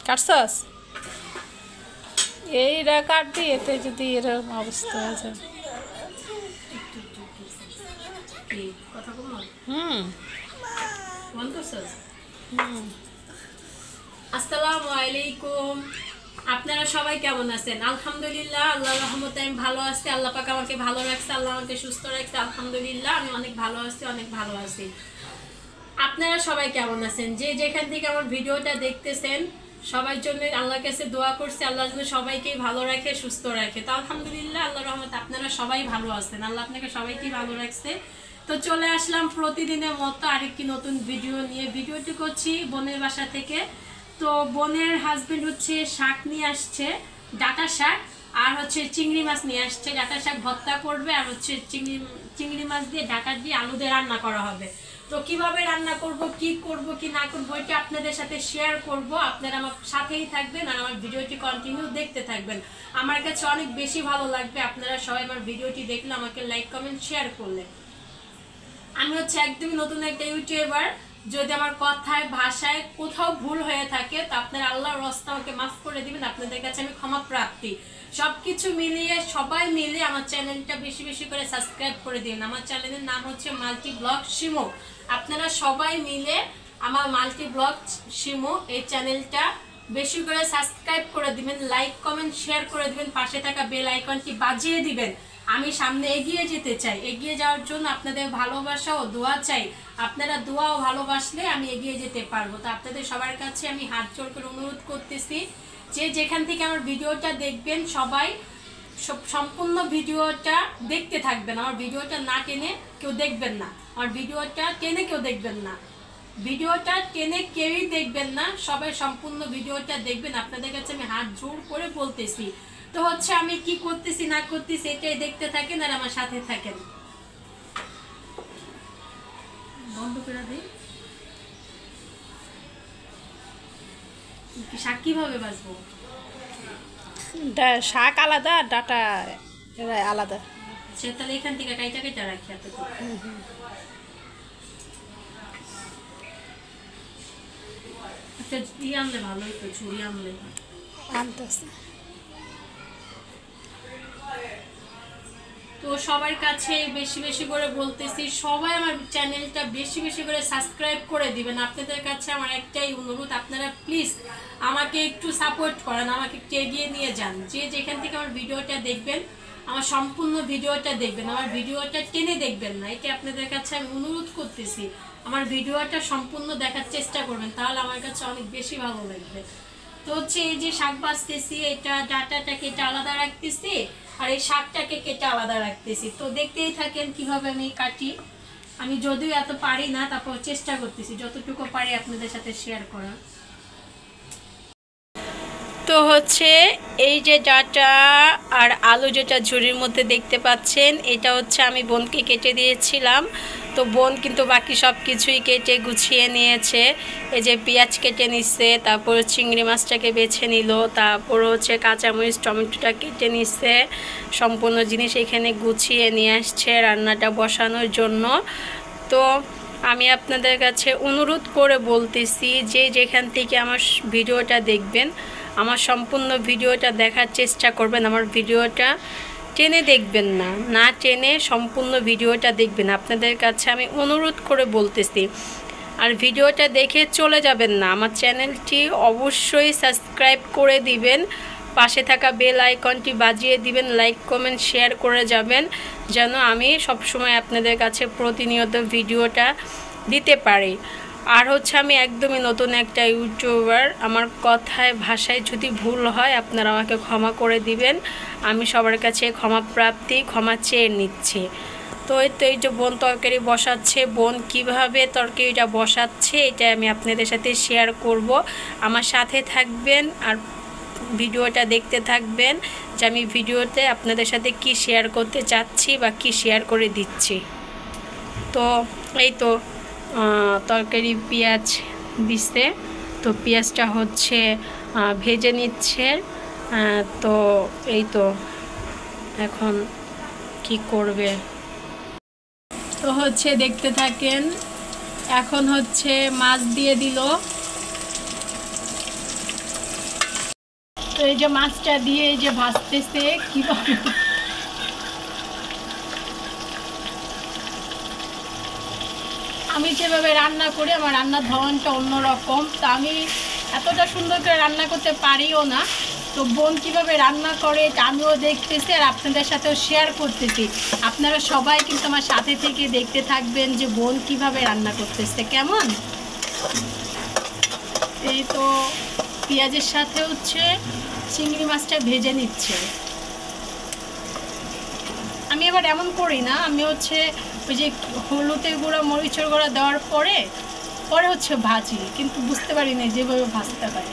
কাটছস এইটা কাটবি, এতে যদি এরকম অবস্থা হয়ে যায়। আসসালামু আলাইকুম। আপনারা সবাই কেমন আছেন? আলহামদুলিল্লাহ, আল্লাহর রহমতে আমি ভালো আছি। আল্লাহ পাক আমাকে ভালো রাখছে, আল্লাহ আমাকে সুস্থ রাখছে। আলহামদুলিল্লাহ, আমি অনেক ভালো আছি, অনেক ভালো আছি। আপনারা সবাই কেমন আছেন? যে যেখান থেকে আমার ভিডিওটা দেখতেছেন সবার জন্য আল্লাহর কাছে দোয়া করছি, আল্লাহ যেন সবাইকেই ভালো রাখে, সুস্থ রাখে। তো আলহামদুলিল্লাহ, আল্লাহর রহমতে আপনারা সবাই ভালো আছেন, আল্লাহ আপনাকে সবাইকেই ভালো রাখছে। তো চলে আসলাম প্রতিদিনের মতো আরেকটি নতুন ভিডিও নিয়ে। ভিডিওটি করছি বোনের বাসা থেকে। তো বোনের হাজবেন্ড হচ্ছে শাক নিয়ে আসছে, ডাঁটা শাক, আর হচ্ছে চিংড়ি মাছ নিয়ে আসছে। ডাঁটা শাক ভর্তা করবে, আর হচ্ছে চিংড়ি মাছ দিয়ে ডাঁটা দিয়ে আলু দিয়ে রান্না করা হবে। তো কিভাবে রান্না করব, কি করব কি না করব, এটা আপনাদের সাথে শেয়ার করব। আপনারা আমার সাথেই থাকবেন আর আমার ভিডিওটি কন্টিনিউ দেখতে থাকবেন। আমার কাছে অনেক বেশি ভালো লাগবে আপনারা সবাই আমার ভিডিওটি দেখলে আমাকে লাইক কমেন্ট শেয়ার করলে। আমি হচ্ছে একদমই নতুন একটা ইউটিউবার। যদি আমার কথায় ভাষায় কোথাও ভুল হয়ে থাকে তো আপনারা আল্লাহর রাস্তা আমাকে মাফ করে দিবেন, আপনাদের কাছে আমি ক্ষমা প্রার্থী। সবকিছু মিলিয়ে সবাই মিলে আমার চ্যানেলটা বেশি বেশি করে সাবস্ক্রাইব করে দিন। আমার চ্যানেলের নাম হচ্ছে মাল্টি ব্লগ শিমু। আপনারা সবাই মিলে আমার মাল্টি ব্লগ শিমু এই চ্যানেলটা বেশি করে সাবস্ক্রাইব করে দিবেন, লাইক কমেন্ট শেয়ার করে দিবেন, পাশে থাকা বেল আইকনটি বাজিয়ে দিবেন। আমি সামনে এগিয়ে যেতে চাই, এগিয়ে যাওয়ার জন্য আপনাদের ভালোবাসা ও দোয়া চাই। আপনারা দোয়া ও ভালোবাসলে আমি এগিয়ে যেতে পারবো। তো আপনাদের সবার কাছে আমি হাত জোড় করে অনুরোধ করতেছি যে যেখান থেকে আমার ভিডিওটা দেখবেন সবাই সম্পূর্ণ ভিডিওটা দেখতে থাকবেন। আমার ভিডিওটা না টেনে কেউ দেখবেন না, আমার ভিডিওটা টেনে কেউ দেখবেন না, ভিডিওটা টেনে কেউই দেখবেন না, সবাই সম্পূর্ণ ভিডিওটা দেখবেন। আপনাদের কাছে আমি হাত জোড় করে বলতেছি। তো হচ্ছে আমি কি করতেছি না করতেছি এটাই দেখতে থাকেন আর আমার সাথে থাকেন। বন্ধ করে দিই। শাক কিভাবে বাঁচবো? শাক আলাদা, ডাটা আলাদা। সে তাহলে এখান থেকে কাইটা কাইটা রাখি এত। একটা ইয়ে আনলে ভালো হইতো, ছুরি আনলে। আনতেছে। তো সবার কাছে বেশি বেশি করে বলতেছি, সবাই আমার চ্যানেলটা বেশি বেশি করে সাবস্ক্রাইব করে দিবেন। আপনাদের কাছে আমার একটাই অনুরোধ, আপনারা প্লিজ আমাকে একটু সাপোর্ট করেন, আমাকে একটু এগিয়ে নিয়ে যান। যে যেখান থেকে আমার ভিডিওটা দেখবেন আমার সম্পূর্ণ ভিডিওটা দেখবেন, আমার ভিডিওটা টেনে দেখবেন না, এটা আপনাদের কাছে আমি অনুরোধ করতেছি। আমার ভিডিওটা সম্পূর্ণ দেখার চেষ্টা করবেন, তাহলে আমার কাছে অনেক বেশি ভালো লাগবে। তো হচ্ছে এই যে শাক বাছতেছি, এটা ডাটাটাকে এটা আলাদা রাখতেছি আর এই শাকটাকে কেটে আলাদা রাখতেছি। তো দেখতেই থাকেন কিভাবে আমি কাটি। আমি যদিও এত পারি না, তারপর চেষ্টা করতেছি যতটুকু পারি আপনাদের সাথে শেয়ার করা। তো হচ্ছে এই যে ডাটা আর আলু যেটা ঝুড়ির মধ্যে দেখতে পাচ্ছেন, এটা হচ্ছে আমি বোনকে কেটে দিয়েছিলাম। তো বোন কিন্তু বাকি সব কিছুই কেটে গুছিয়ে নিয়েছে। এই যে পেঁয়াজ কেটে নিচ্ছে, তারপর চিংড়ি মাছটাকে বেছে নিল, তারপর হচ্ছে কাঁচামরিচ টমেটোটা কেটে নিচ্ছে। সম্পূর্ণ জিনিস এখানে গুছিয়ে নিয়ে আসছে রান্নাটা বসানোর জন্য। তো আমি আপনাদের কাছে অনুরোধ করে বলতেছি যে যেখান থেকে আমার ভিডিওটা দেখবেন আমার সম্পূর্ণ ভিডিওটা দেখার চেষ্টা করবেন। আমার ভিডিওটা টেনে দেখবেন না, না টেনে সম্পূর্ণ ভিডিওটা দেখবেন, আপনাদের কাছে আমি অনুরোধ করে বলতেছি। আর ভিডিওটা দেখে চলে যাবেন না, আমার চ্যানেলটি অবশ্যই সাবস্ক্রাইব করে দিবেন, পাশে থাকা বেল আইকনটি বাজিয়ে দিবেন, লাইক কমেন্ট শেয়ার করে যাবেন, যেন আমি সবসময় আপনাদের কাছে প্রতিনিয়ত ভিডিওটা দিতে পারি। আর হচ্ছে আমি একদমই নতুন একটা ইউটিউবার, আমার কথায় ভাষায় যদি ভুল হয় আপনারা আমাকে ক্ষমা করে দিবেন, আমি সবার কাছে ক্ষমা প্রার্থী, ক্ষমা চেয়ে নিচ্ছি। তো এই যে বোন তরকারি বসাচ্ছে, বোন কিভাবে তরকারিটা বসাচ্ছে এটা আমি আপনাদের সাথে শেয়ার করব। আমার সাথে থাকবেন আর ভিডিওটা দেখতে থাকবেন যে আমি ভিডিওতে আপনাদের সাথে কি শেয়ার করতে চাচ্ছি বা কি শেয়ার করে দিচ্ছি। তো এই তো তরকারি পেঁয়াজ দিচ্ছে, তো পেঁয়াজটা হচ্ছে ভেজে নিচ্ছে। তো এই তো এখন কি করবে, তো হচ্ছে দেখতে থাকেন। এখন হচ্ছে মাছ দিয়ে দিল, তো এই যে মাছটা দিয়ে এই যে ভাজতেছে কিভাবে, আমি যেভাবে রান্না করি আমার রান্নার ধরনটা অন্যরকম। তো আমি এতটা সুন্দর করে রান্না করতে পারিও না। তো বোন কীভাবে রান্না করে এটা আমিও দেখতেছি আর আপনাদের সাথেও শেয়ার করতেছি। আপনারা সবাই কিন্তু আমার সাথে থেকে দেখতে থাকবেন যে বোন কীভাবে রান্না করতেছে। কেমন? এই তো পেঁয়াজের সাথে হচ্ছে চিংড়ি মাছটা ভেজে নিচ্ছে। আমি এবার এমন করি না, আমি হচ্ছে ওই যে হলুদের গুঁড়া মরিচের গুঁড়া দেওয়ার পরে পরে হচ্ছে ভাজি, কিন্তু বুঝতে পারি না যেভাবে ভাজতে হয়।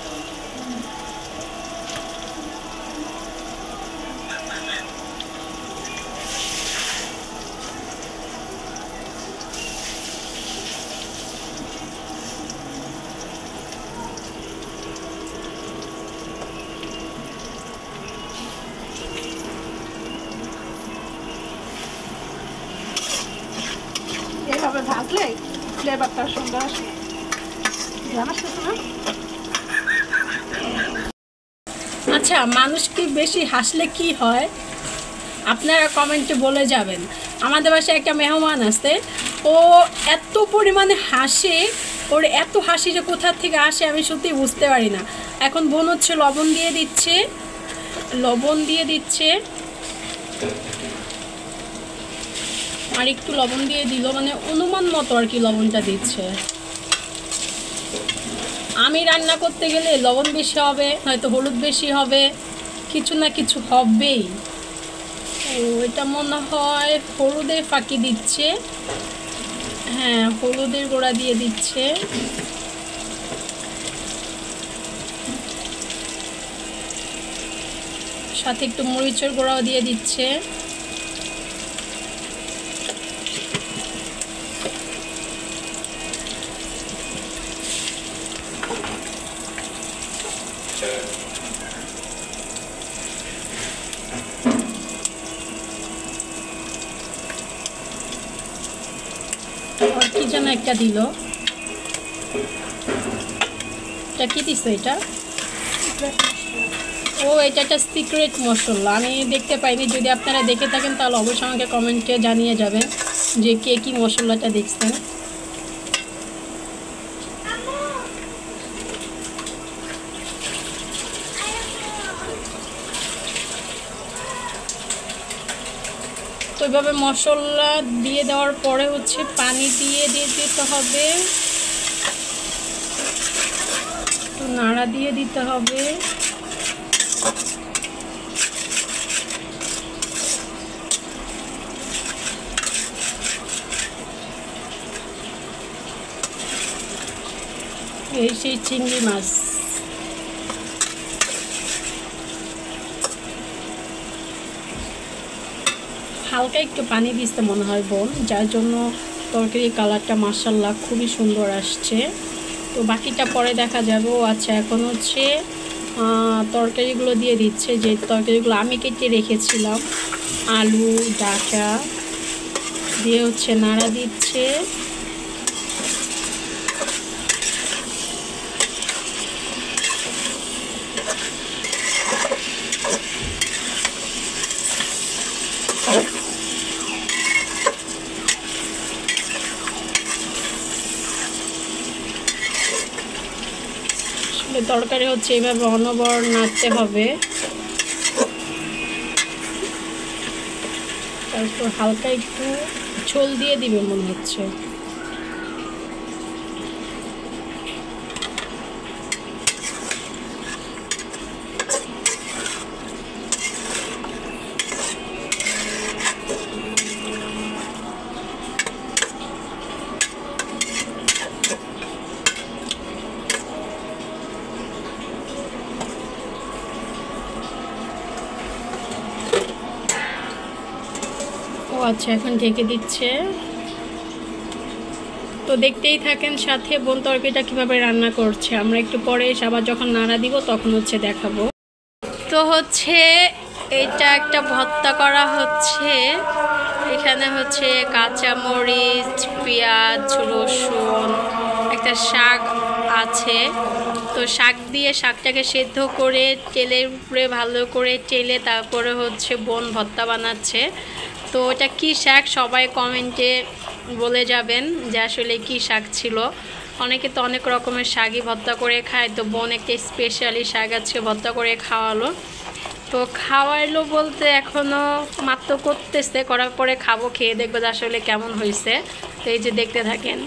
এভাবে ভাজলে ফ্লেভারটা সুন্দর আসে। আচ্ছা, মানুষ কি বেশি হাসলে কি হয় আপনারা কমেন্টে বলে যাবেন। আমাদের বাসায় একটা মেহমান আসে, ও এত পরিমাণে হাসে, ওর এত হাসি যে কোথা থেকে আসে আমি সত্যি বুঝতে পারি না। এখন বোন হচ্ছে লবণ দিয়ে দিচ্ছে আর একটু লবণ দিয়ে দিল, মানে অনুমান মতো আর কি লবণটা দিচ্ছে। আমি রান্না করতে গেলে লবণ বেশি হবে, হয়তো হলুদ বেশি হবে, কিছু না কিছু হবেই। ও এটা মনে হয় হলুদের ফাঁকি দিচ্ছে। হ্যাঁ, হলুদের গুঁড়া দিয়ে দিচ্ছে। সাথে একটু মরিচের গুঁড়াও দিয়ে দিচ্ছে। আর কি যেন একটা দিল, এটা কি দিচ্ছে? এটা এটা একটা সিক্রেট মশলা, আমি দেখতে পাইনি। যদি আপনারা দেখে থাকেন তাহলে অবশ্যই আমাকে কমেন্টে জানিয়ে যাবেন যে কে কি মশলাটা দেখছেন। তো এইভাবে মশলা দিয়ে দেওয়ার পরে হচ্ছে পানি দিয়ে দিতে হবে, তো নাড়া দিয়ে দিতে হবে। এই সেই চিংড়ি মাছ। হালকা একটু পানি দিতে মনে হয় বোন, যার জন্য তরকারির কালারটা মাশাআল্লাহ খুবই সুন্দর আসছে। তো বাকিটা পরে দেখা যাবে। ও আচ্ছা, এখন হচ্ছে তরকারিগুলো দিয়ে দিচ্ছে, যে তরকারিগুলো আমি কেটে রেখেছিলাম। আলু ডাঁটা দিয়ে হচ্ছে নাড়া দিচ্ছে। তরকারি হচ্ছে এইভাবে অনবর নাড়তে হবে। তারপর হালকা একটু ঝোল দিয়ে দিবে মনে হচ্ছে। আচ্ছা, এখন ঢেকে দিচ্ছে। তো দেখতেই থাকেন সাথে বোন তরকারিটা কিভাবে রান্না করছে। আমরা একটু পরে আবার যখন নাড়া দিব তখন হচ্ছে দেখাবো। তো হচ্ছে এটা একটা ভর্তা করা হচ্ছে। এখানে হচ্ছে কাঁচামরিচ, পেঁয়াজ, রসুন, একটা শাক আছে। তো শাক দিয়ে শাকটাকে সেদ্ধ করে তেলের উপরে ভালো করে তেলে তারপরে হচ্ছে বোন ভর্তা বানাচ্ছে। তো ওটা কী শাক সবাই কমেন্টে বলে যাবেন যে আসলে কী শাক ছিল। অনেকে তো অনেক রকমের শাকই ভর্তা করে খায়, তো বোন একটা স্পেশালি শাক আজকে ভর্তা করে খাওয়ালো। তো খাওয়াইলো বলতে এখনও মাত্র করতেছে, করার পরে খাবো, খেয়ে দেখবো যে আসলে কেমন হয়েছে। তো এই যে দেখতে থাকেন।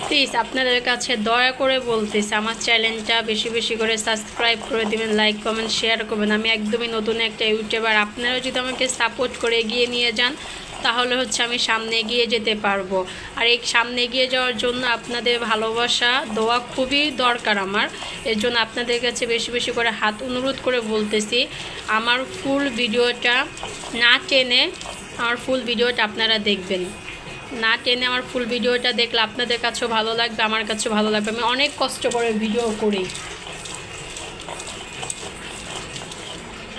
প্লিজ আপনাদের কাছে দয়া করে বলতেছি আমার চ্যানেলটা বেশি বেশি করে সাবস্ক্রাইব করে দেবেন, লাইক কমেন্ট শেয়ার করবেন। আমি একদমই নতুন একটা ইউটিউবার, আপনারাও যদি আমাকে সাপোর্ট করে এগিয়ে নিয়ে যান তাহলে হচ্ছে আমি সামনে এগিয়ে যেতে পারবো। আর এই সামনে এগিয়ে যাওয়ার জন্য আপনাদের ভালোবাসা দোয়া খুবই দরকার আমার। এর জন্য আপনাদের কাছে বেশি বেশি করে হাত অনুরোধ করে বলতেছি আমার ফুল ভিডিওটা না টেনে আমার ফুল ভিডিওটা আপনারা দেখবেন। না টেনে আমার ফুল ভিডিওটা দেখলে আপনাদের কাছেও ভালো লাগবে, আমার কাছেও ভালো লাগবে। আমি অনেক কষ্ট করে ভিডিও করি,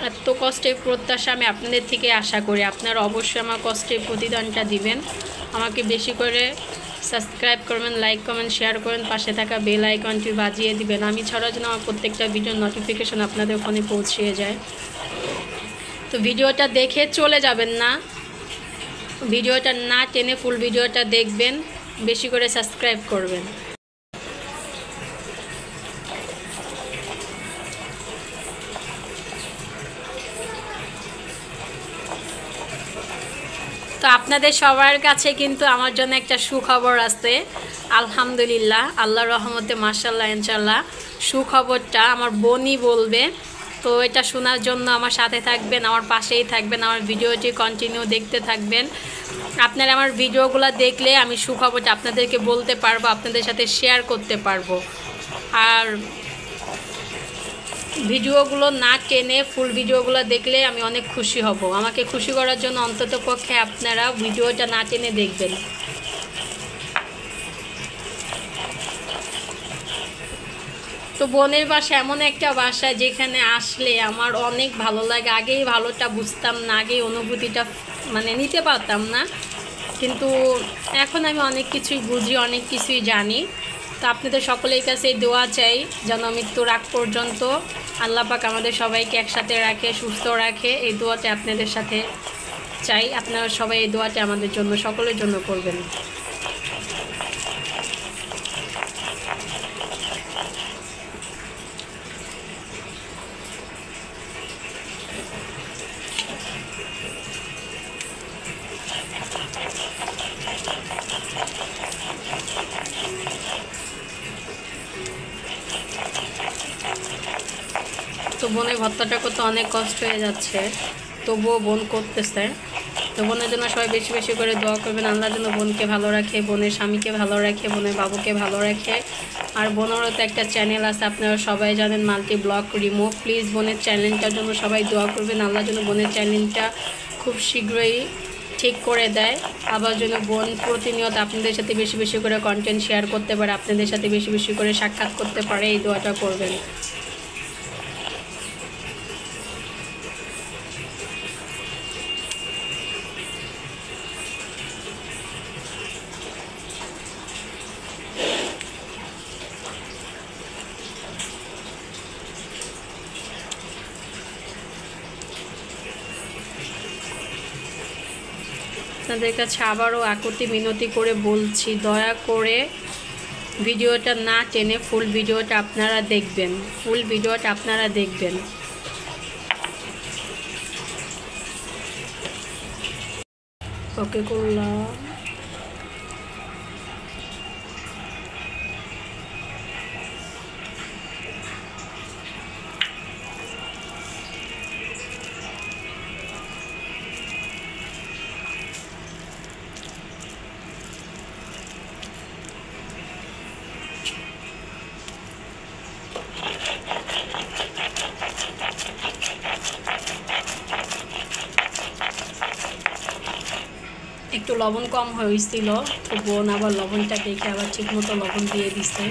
এত কষ্টের প্রত্যাশা আমি আপনাদের থেকে আশা করি। আপনারা অবশ্যই আমার কষ্টের প্রতিদানটা দিবেন, আমাকে বেশি করে সাবস্ক্রাইব করবেন, লাইক কমেন্ট শেয়ার করবেন, পাশে থাকা বেল আইকনটি বাজিয়ে দিবেন। আমি ছাড়াও যেন আমার প্রত্যেকটা ভিডিওর নোটিফিকেশন আপনাদের ফোনে পৌঁছিয়ে যায়। তো ভিডিওটা দেখে চলে যাবেন না, ভিডিওটা না টেনে ফুল ভিডিওটা দেখবেন, বেশি করে সাবস্ক্রাইব করবেন। তো আপনাদের সবার কাছে কিন্তু আমার জন্য একটা সুখবর আছে। আলহামদুলিল্লাহ, আল্লাহর রহমতে, মাশাআল্লাহ, ইনশাআল্লাহ সুখবরটা আমার বোনই বলবে। তো এটা শোনার জন্য আমার সাথে থাকবেন, আমার পাশেই থাকবেন, আমার ভিডিওটি কন্টিনিউ দেখতে থাকবেন। আপনারা আমার ভিডিওগুলো দেখলে আমি সুখবরটা আপনাদেরকে বলতে পারবো, আপনাদের সাথে শেয়ার করতে পারবো। আর ভিডিওগুলো না টেনে ফুল ভিডিওগুলো দেখলে আমি অনেক খুশি হব। আমাকে খুশি করার জন্য অন্তত পক্ষে আপনারা ভিডিওটা না টেনে দেখবেন। তো বোনের বাসা এমন একটা বাসা যেখানে আসলে আমার অনেক ভালো লাগে। আগেই ভালোটা বুঝতাম না, আগেই অনুভূতিটা মানে নিতে পারতাম না, কিন্তু এখন আমি অনেক কিছুই বুঝি, অনেক কিছুই জানি। তো আপনাদের সকলের কাছে দোয়া চাই যেন মৃত্যুর আগ পর্যন্ত আল্লাহ পাক আমাদের সবাইকে একসাথে রাখে, সুস্থ রাখে। এই দোয়াটা আপনাদের সাথে চাই। আপনারা সবাই এই দোয়াটা আমাদের জন্য, সকলের জন্য করবেন। তো বোনের ভর্তাটা করতে অনেক কষ্ট হয়ে যাচ্ছে, তবুও বোন করতেছে। তো বোনের জন্য সবাই বেশি বেশি করে দোয়া করবেন, আল্লাহর জন্য বোনকে ভালো রাখে, বোনের স্বামীকে ভালো রাখে, বোনের বাবুকে ভালো রাখে। আর বোনেরও তো একটা চ্যানেল আছে, আপনারা সবাই জানেন, মাল্টি ব্লগ রিমো। প্লিজ বোনের চ্যানেলটার জন্য সবাই দোয়া করবেন, আল্লাহর জন্য বোনের চ্যানেলটা খুব শীঘ্রই ঠিক করে দেয়। আবার যেন বোন প্রতিনিয়ত আপনাদের সাথে বেশি বেশি করে কন্টেন্ট শেয়ার করতে পারে, আপনাদের সাথে বেশি বেশি করে সাক্ষাৎ করতে পারে, এই দোয়াটা করবেন। আপনাদের কাছে আবারও আকুতি মিনতি করে বলছি, দয়া করে ভিডিওটা না টেনে ফুল ভিডিওটা আপনারা দেখবেন, ফুল ভিডিওটা আপনারা দেখবেন। ওকে করলাম। একটু লবণ কম হয়েছিল, তো বোন আবার লবণটা দেখে আবার ঠিকমতো লবণ দিয়ে দিছে।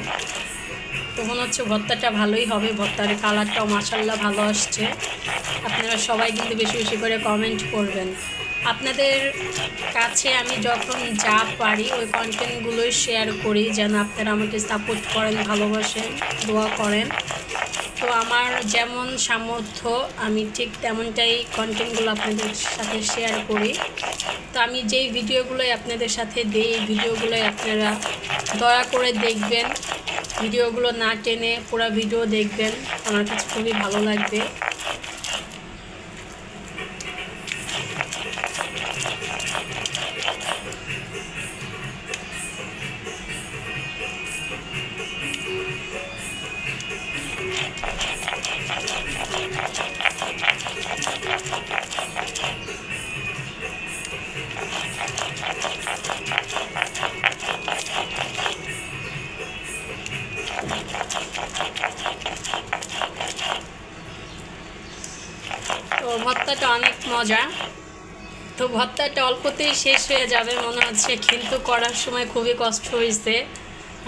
তো মনে হচ্ছে ভর্তাটা ভালোই হবে, ভর্তার কালারটাও মাশাআল্লাহ ভালো আসছে। আপনারা সবাই কিন্তু বেশি বেশি করে কমেন্ট করবেন। আপনাদের কাছে আমি যখন যা পারি ওই কন্টেন্টগুলোই শেয়ার করি, যেন আপনারা আমাকে সাপোর্ট করেন, ভালোবাসেন, দোয়া করেন। তো আমার যেমন সামর্থ্য আমি ঠিক তেমনটাই কন্টেন্টগুলো আপনাদের সাথে শেয়ার করি। তো আমি যেই ভিডিওগুলোই আপনাদের সাথে দিই, এই ভিডিওগুলোই আপনারা দয়া করে দেখবেন, ভিডিওগুলো না টেনে পুরো ভিডিও দেখবেন, আমার কাছে খুবই ভালো লাগবে। তো ভর্তাটা অনেক মজা। তো ভর্তাটা অল্পতেই শেষ হয়ে যাবে মনে হচ্ছে, কিন্তু করার সময় খুবই কষ্ট হয়েছে।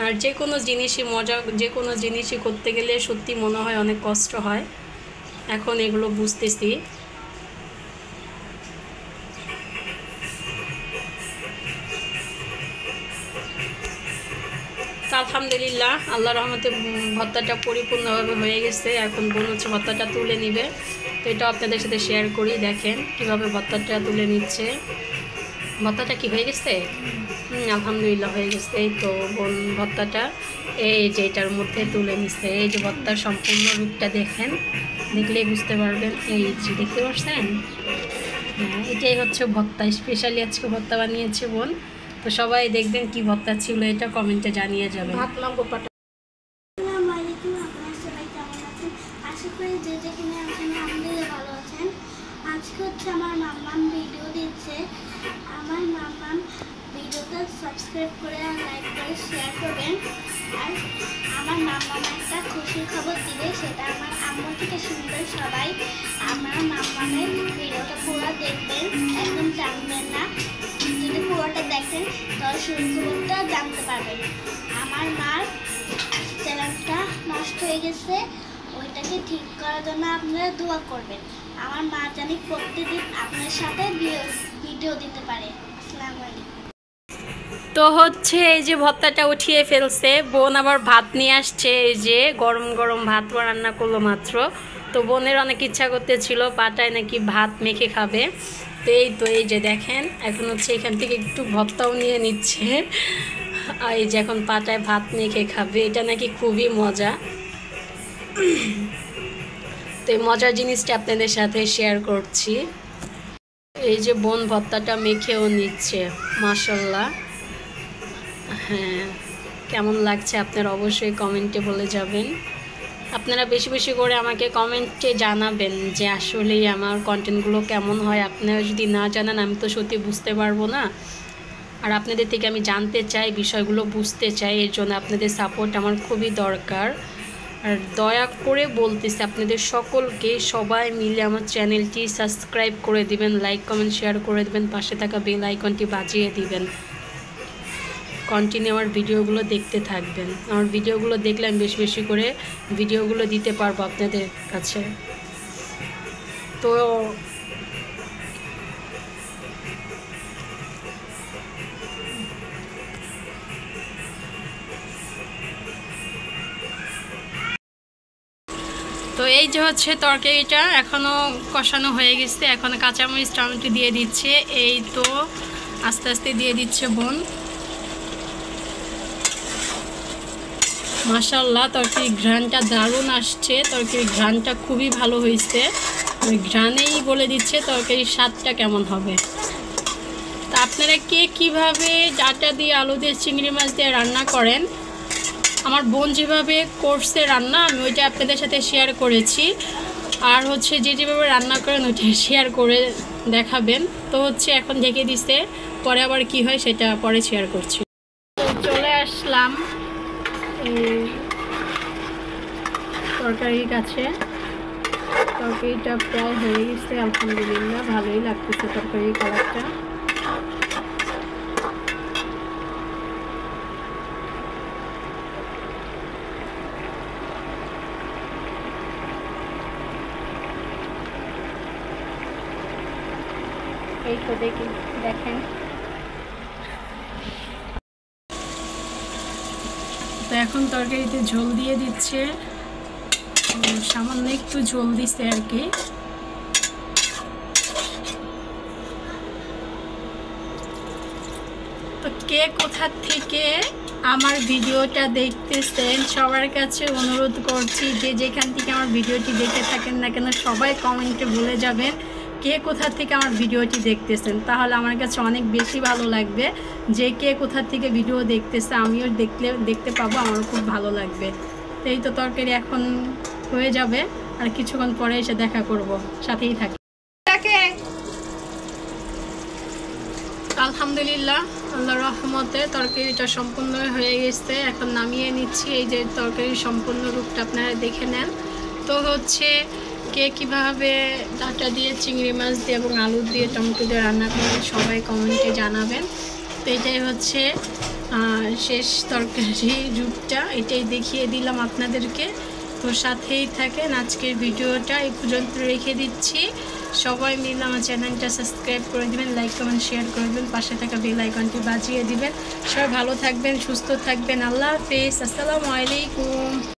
আর যে কোনো জিনিসই মজা, যে কোনো জিনিসই করতে গেলে সত্যি মনে হয় অনেক কষ্ট হয়, এখন এগুলো বুঝতেছি। তো আলহামদুলিল্লাহ আল্লাহর রহমতে ভর্তাটা পরিপূর্ণভাবে হয়ে গেছে। এখন বোন হচ্ছে ভর্তাটা তুলে নিবে, তো এটা আপনাদের সাথে শেয়ার করি। দেখেন কিভাবে ভর্তাটা তুলে নিচ্ছে। ভর্তাটা কি হয়ে গেছে? আলহামদুলিল্লাহ হয়ে গেছে। এই তো বোন ভর্তাটা এই যে এটার মধ্যে তুলে নিচ্ছে। এই যে ভর্তার সম্পূর্ণ রূপটা দেখেন, দেখলেই বুঝতে পারবেন। এই যে দেখতে পাচ্ছেন, হ্যাঁ এটাই হচ্ছে ভর্তা। স্পেশালি আজকে ভর্তা বানিয়েছে বোন। তো সবাই দেখবেন কি ভর্তা ছিল, এটা কমেন্টে জানিয়ে যাবেন। আসসালামু আলাইকুম, আপনারা সবাই কেমন আছেন? আশা করি যে যেখানে আছেন আলহামদুলিল্লাহ ভালো আছেন। আজকে হচ্ছে আমার মাম্মাম ভিডিও দিচ্ছে। আমার মাম্মাম ভিডিওটা সাবস্ক্রাইব করে আর লাইক করে শেয়ার করবেন। আর আমার মাম্মাম একটা খুশির খবর দিবে, সেটা আমার আম্মু থেকে শুনবেন সবাই। আমার মাম্মামের ভিডিওটা পুরো দেখবেন, একদম জানবেন না। যদি পুরোটা দেখেন তাহলে শুরু খবরটা জানতে পারবেন। আমার মার চ্যানেলটা নষ্ট হয়ে গেছে, ওইটাকে ঠিক করার জন্য আপনারা দোয়া করবেন। আমার মা জানি প্রতিদিন আপনার সাথে ভিডিও দিতে পারে। আসসালামু আলাইকুম। তো হচ্ছে এই যে ভর্তাটা উঠিয়ে ফেলছে বোন, আবার ভাত নিয়ে আসছে। এই যে গরম গরম ভাত রান্না করলো মাত্র। তো বোনের অনেক ইচ্ছা করতেছিল পাটায় নাকি ভাত মেখে খাবে। তো এই যে দেখেন এখন হচ্ছে এখান থেকে একটু ভর্তাও নিয়ে নিচ্ছে। আর এই যে এখন পাটায় ভাত মেখে খাবে, এটা নাকি খুবই মজা। তো এই মজার জিনিসটা আপনাদের সাথে শেয়ার করছি। এই যে বোন ভর্তাটা মেখেও নিচ্ছে, মাশাআল্লাহ। হ্যাঁ কেমন লাগছে আপনারা অবশ্যই কমেন্টে বলে যাবেন। আপনারা বেশি বেশি করে আমাকে কমেন্টে জানাবেন যে আসলেই আমার কন্টেন্টগুলো কেমন হয়। আপনারা যদি না জানান আমি তো সত্যি বুঝতে পারবো না। আর আপনাদের থেকে আমি জানতে চাই, বিষয়গুলো বুঝতে চাই, এর জন্য আপনাদের সাপোর্ট আমার খুবই দরকার। আর দয়া করে বলতেছি আপনাদের সকলকে, সবাই মিলে আমার চ্যানেলটি সাবস্ক্রাইব করে দিবেন, লাইক কমেন্ট শেয়ার করে দিবেন, পাশে থাকা বেল আইকনটি বাজিয়ে দিবেন। কন্টিনিউ আমার ভিডিওগুলো দেখতে থাকবেন। আমার ভিডিওগুলো দেখলে আমি বেশি বেশি করে ভিডিওগুলো দিতে পারবো আপনাদের কাছে। তো তো এই যে হচ্ছে তরকারিটা এখনও কষানো হয়ে গেছে, এখন কাঁচামরিচ টমেটো দিয়ে দিচ্ছে। এই তো আস্তে আস্তে দিয়ে দিচ্ছে বোন। মাশাআল্লাহ তরকারির ঘ্রাণটা দারুণ আসছে, তরকারির ঘ্রাণটা খুবই ভালো হয়েছে। ওই ঘ্রাণেই বলে দিচ্ছে তরকারির স্বাদটা কেমন হবে। তা আপনারা কে কীভাবে ডাটা দিয়ে আলু দিয়ে চিংড়ি মাছ দিয়ে রান্না করেন, আমার বোন যেভাবে করছে রান্না আমি ওইটা আপনাদের সাথে শেয়ার করেছি। আর হচ্ছে যেভাবে রান্না করেন ওইটা শেয়ার করে দেখাবেন। তো হচ্ছে এখন ঢেকে দিচ্ছে, পরে আবার কি হয় সেটা পরে শেয়ার করছি। তো চলে আসলাম তরকারির কাছে। তরকারিটা প্রায় হয়ে গেছে, আলহামদুলিল্লাহ ভালোই লাগতেছে তরকারির কালারটা। এই তো দেখেন। তো এখন তরকারিতে ঝোল দিয়ে দিচ্ছে, সামান্য একটু ঝোল দিচ্ছে আর কি। তো কে কোথা থেকে আমার ভিডিওটা দেখতেছেন সবার কাছে অনুরোধ করছি যে যেখান থেকে আমার ভিডিওটি দেখে থাকেন না কেন সবাই কমেন্টে বলে যাবেন কে কোথা থেকে আমার ভিডিওটি দেখতেছেন, তাহলে আমার কাছে অনেক বেশি ভালো লাগবে যে কে কোথা থেকে ভিডিও দেখতেছে, আমিও দেখতে পাবো, আমারও খুব ভালো লাগবে। তো এই তো তরকারি এখন হয়ে যাবে, আর কিছুক্ষণ পরে এসে দেখা করব, সাথেই থাকি। আলহামদুলিল্লাহ, আল্লাহর রহমতে তরকারিটা সম্পূর্ণ হয়ে গেছে, এখন নামিয়ে নিচ্ছি। এই যে তরকারির সম্পূর্ণ রূপটা আপনারা দেখে নেন। তো হচ্ছে কে কীভাবে ডাঁটা দিয়ে, চিংড়ি মাছ দিয়ে এবং আলু দিয়ে, টমেটো দিয়ে রান্না করেন সবাই কমেন্টে জানাবেন। তো এটাই হচ্ছে শেষ তরকারি রূপটা, এটাই দেখিয়ে দিলাম আপনাদেরকে। তো সাথেই থাকেন, আজকের ভিডিওটা এই পর্যন্ত রেখে দিচ্ছি। সবাই মিলে আমার চ্যানেলটা সাবস্ক্রাইব করে দিবেন, লাইক কমেন্ট শেয়ার করে দেবেন, পাশে থাকা বেল আইকনটি বাজিয়ে দিবেন। সবাই ভালো থাকবেন, সুস্থ থাকবেন। আল্লাহ হাফেজ, আসসালামু আলাইকুম।